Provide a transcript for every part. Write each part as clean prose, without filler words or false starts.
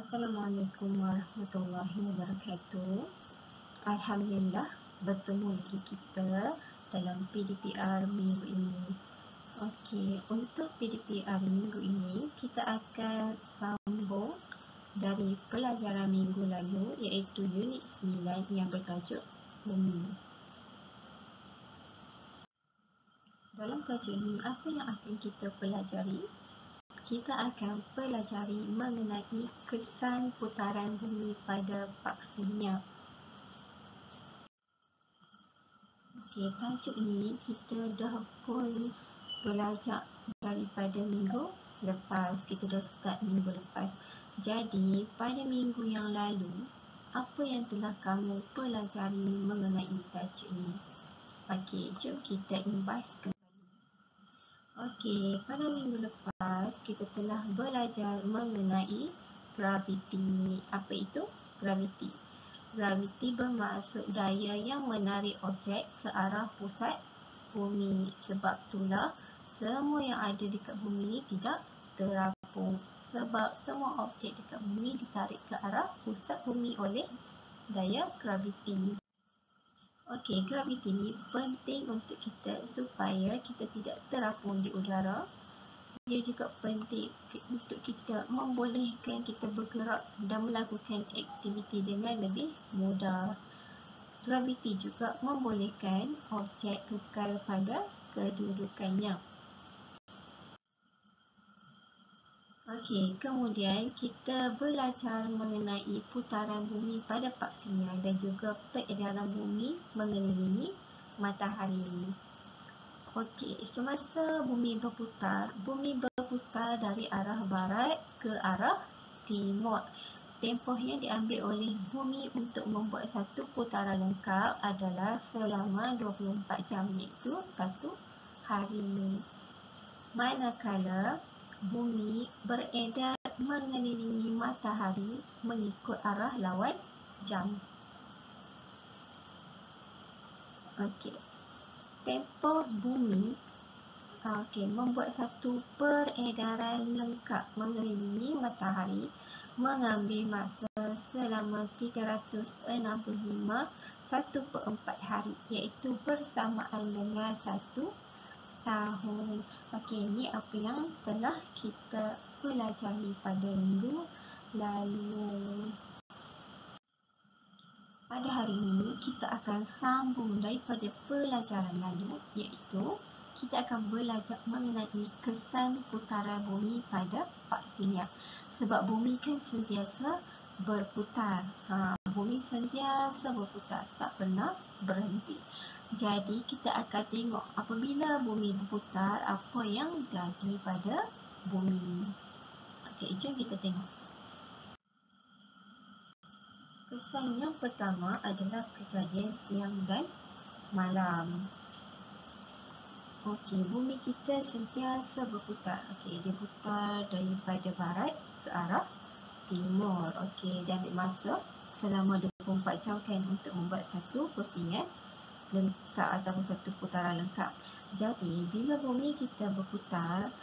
Assalamualaikum warahmatullahi wabarakatuh. Alhamdulillah bertemu lagi kita dalam PDPR minggu ini. Okey, untuk PDPR minggu ini kita akan sambung dari pelajaran minggu lalu iaitu unit 9 yang bertajuk bumi. Dalam pelajaran ini apa yang akan kita pelajari? Kita akan pelajari mengenai kesan putaran bumi pada paksinya. Okey, tajuk ini kita dah pun belajar daripada minggu lepas. Kita dah start minggu lepas. Jadi, pada minggu yang lalu, apa yang telah kamu pelajari mengenai tajuk ini? Okey, jom kita imbas kembali. Okey, pada minggu lepas kita telah belajar mengenai graviti. Apa itu? Graviti. Graviti bermaksud daya yang menarik objek ke arah pusat bumi. Sebab itulah semua yang ada dekat bumi tidak terapung. Sebab semua objek dekat bumi ditarik ke arah pusat bumi oleh daya graviti. Okey, graviti ni penting untuk kita supaya kita tidak terapung di udara. Dia juga penting untuk kita membolehkan kita bergerak dan melakukan aktiviti dengan lebih mudah. Graviti juga membolehkan objek kekal pada kedudukannya. Okey, kemudian kita belajar mengenai putaran bumi pada paksinya dan juga peredaran bumi mengelilingi matahari. Okey, semasa bumi berputar dari arah barat ke arah timur. Tempoh yang diambil oleh bumi untuk membuat satu putaran lengkap adalah selama 24 jam, iaitu satu hari. Manakala bumi beredar mengelilingi matahari mengikut arah lawan jam. Okey. Tempoh bumi membuat satu peredaran lengkap mengelilingi matahari mengambil masa selama 365 1/4 hari, iaitu bersamaan dengan 1 tahun. Okey, ini apa yang telah kita pelajari pada minggu lalu. Pada hari ini kita akan sambung daripada pelajaran lalu, iaitu kita akan belajar mengenai kesan putaran bumi pada paksinya. Sebab bumi kan sentiasa berputar. Bumi sentiasa berputar, tak pernah berhenti. Jadi kita akan tengok apabila bumi berputar, apa yang jadi pada bumi. Okey, jom kita tengok. Kesan yang pertama adalah kejadian siang dan malam. Okey, bumi kita sentiasa berputar. Okey, dia putar daripada barat ke arah timur. Okey, dia ambil masa selama 24 jam kan untuk membuat satu pusingan lengkap ataupun satu putaran lengkap. Jadi, bila bumi kita berputar,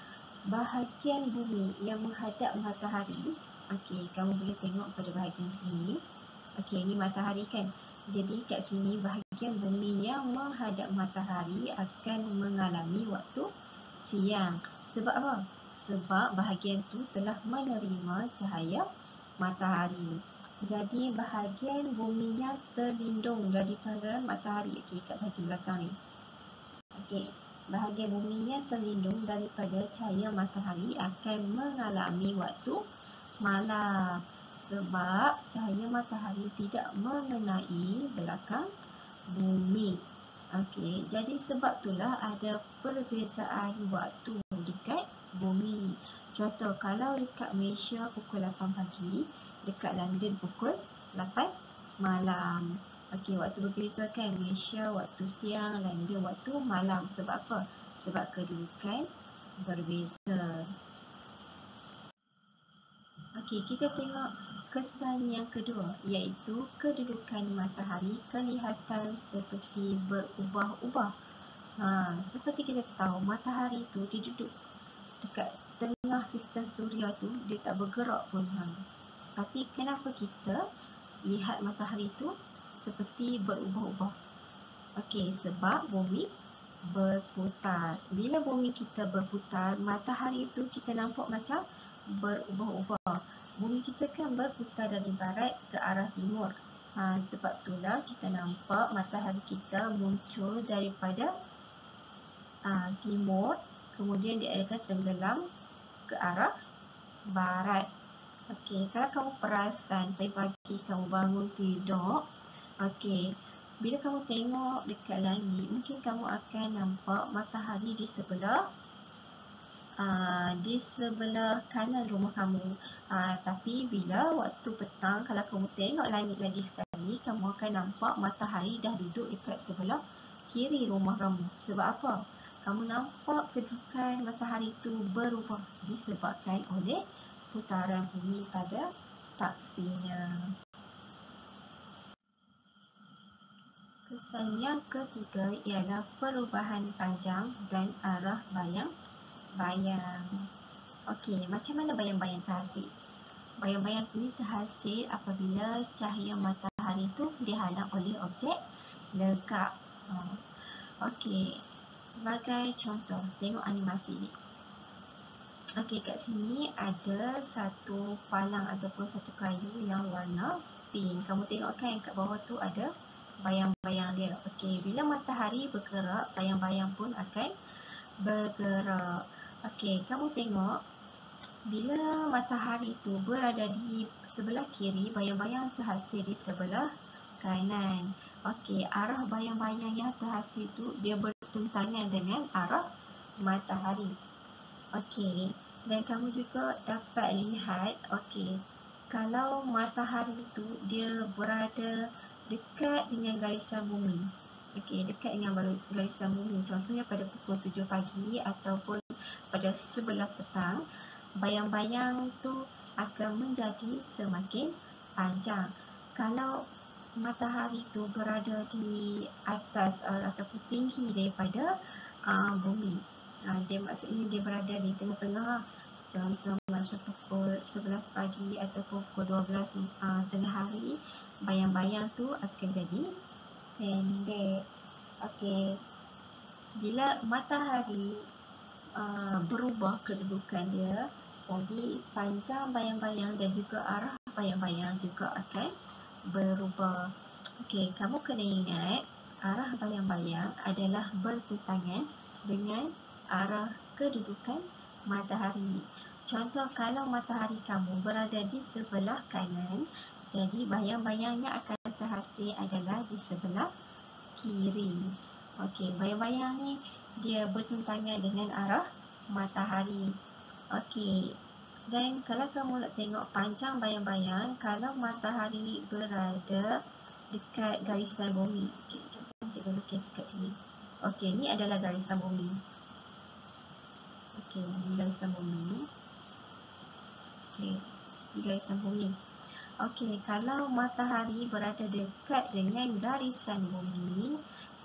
bahagian bumi yang menghadap matahari, okey, kamu boleh tengok pada bahagian sini. Okey, ini matahari kan. Jadi kat sini bahagian bumi yang menghadap matahari akan mengalami waktu siang. Sebab apa? Sebab bahagian tu telah menerima cahaya matahari. Jadi bahagian bumi yang terlindung daripada matahari, okey, kat bahagian belakang ni. Okey, bahagian bumi yang terlindung daripada cahaya matahari akan mengalami waktu malam. Sebab cahaya matahari tidak mengenai belakang bumi. Okey, jadi sebab itulah ada perbezaan waktu dekat bumi. Contoh, kalau dekat Malaysia pukul 8 pagi, dekat London pukul 8 malam. Okey, waktu berbeza kan. Malaysia waktu siang, London waktu malam. Sebab apa? Sebab kedudukan berbeza. Okey, kita tengok kesan yang kedua, iaitu kedudukan matahari kelihatan seperti berubah-ubah. Seperti kita tahu, matahari tu dia duduk dekat tengah sistem suria tu, dia tak bergerak pun. Tapi kenapa kita lihat matahari itu seperti berubah-ubah? Okey, sebab bumi berputar. Bila bumi kita berputar, matahari itu kita nampak macam berubah-ubah. Bumi kita kan berputar dari barat ke arah timur. Sebab itulah kita nampak matahari kita muncul daripada timur, kemudian dia akan tenggelam ke arah barat. Okey, kalau kamu perasan pagi-pagi kamu bangun tidur, okey, bila kamu tengok dekat langit, mungkin kamu akan nampak matahari di sebelah kanan rumah kamu. Tapi bila waktu petang, kalau kamu tengok langit lagi sekali, kamu akan nampak matahari dah duduk dekat sebelah kiri rumah kamu. Sebab apa? Kamu nampak kedudukan matahari itu berubah disebabkan oleh putaran bumi pada paksinya. Kesan yang ketiga ialah perubahan panjang dan arah bayang-bayang. Okey, macam mana bayang-bayang terhasil? Bayang-bayang ini terhasil apabila cahaya matahari itu dihalang oleh objek legap. Okey, sebagai contoh, tengok animasi ni. Okey, kat sini ada satu palang ataupun satu kayu yang warna pink. Kamu tengok kan kat bawah tu ada bayang-bayang dia. Okey, bila matahari bergerak, bayang-bayang pun akan bergerak. Okey, kamu tengok bila matahari tu berada di sebelah kiri, bayang-bayang terhasil di sebelah kanan. Okey, arah bayang-bayang yang terhasil tu dia bertentangan dengan arah matahari. Okey, dan kamu juga dapat lihat, okey, kalau matahari tu dia berada dekat dengan garisan bumi. Okey, dekat dengan garisan bumi. Contohnya pada pukul 7 pagi ataupun pada sebelah petang, bayang-bayang tu akan menjadi semakin panjang. Kalau matahari tu berada di atas ataupun tinggi daripada bumi, dia maksudnya dia berada di tengah-tengah. Contoh masa pukul 11 pagi ataupun pukul 12 tengah hari, bayang-bayang tu akan jadi pendek. Okey, bila matahari berubah kedudukan dia, jadi panjang bayang-bayang dan juga arah bayang-bayang juga akan berubah. Okey, kamu kena ingat arah bayang-bayang adalah bertentangan dengan arah kedudukan matahari. Contoh, kalau matahari kamu berada di sebelah kanan, jadi bayang-bayangnya akan terhasil adalah di sebelah kiri. Okey, bayang-bayang ni dia bertentangan dengan arah matahari. Okey, dan kalau kamu nak tengok panjang bayang-bayang, kalau matahari berada dekat garisan bumi. Okey, contohnya saya lukis kat sini. Okey, ni adalah garisan bumi. Okey, ni garisan bumi. Okey, ni garisan bumi. Okey, kalau matahari berada dekat dengan garisan bumi,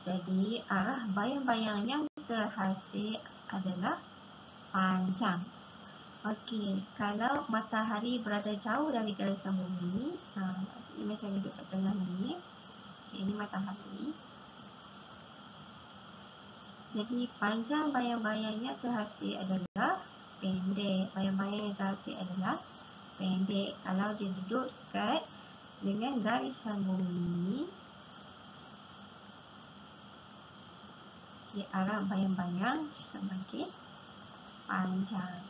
jadi arah bayang-bayang yang terhasil adalah panjang. Okey, kalau matahari berada jauh dari garisan bumi, maksudnya macam duduk kat tengah ni. Ini matahari. Jadi panjang bayang-bayangnya terhasil adalah pendek. Bayang-bayang yang terhasil adalah pendek. Kalau dia duduk dekat dengan garisan bumi, arah bayang-bayang semakin panjang.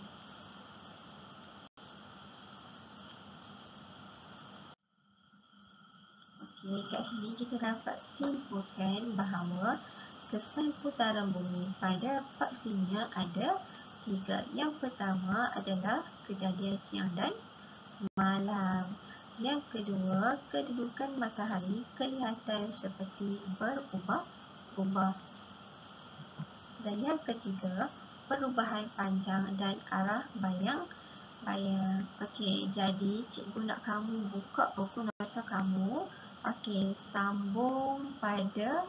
Okey, kat sini kita dapat simpulkan bahawa kesan putaran bumi pada paksinya ada 3. Yang pertama adalah kejadian siang dan malam. Yang kedua, kedudukan matahari kelihatan seperti berubah-ubah. Dan yang ketiga, perubahan panjang dan arah bayang-bayang. Okey, jadi cikgu nak kamu buka buku nota kamu. Okey, sambung pada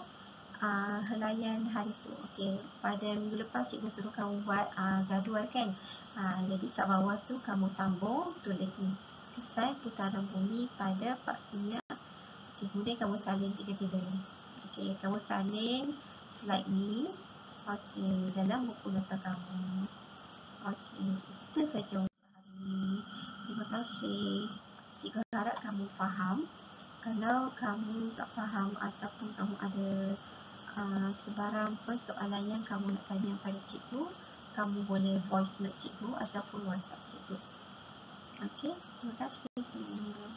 helaian hari tu. Okey, pada minggu lepas cikgu suruh kamu buat jadual kan. Jadi kat bawah tu kamu sambung tulis ni. kesan putaran bumi pada paksinya. Okey, kemudian kamu salin 3 table. Okey, kamu salin slide ni dalam buku nota kamu. Okey, itu saja untuk hari ini. Terima kasih. Cikgu harap kamu faham. Kalau kamu tak faham ataupun kamu ada sebarang persoalan yang kamu nak tanya pada cikgu, kamu boleh voice note cikgu ataupun WhatsApp cikgu. Okey, terima kasih semua.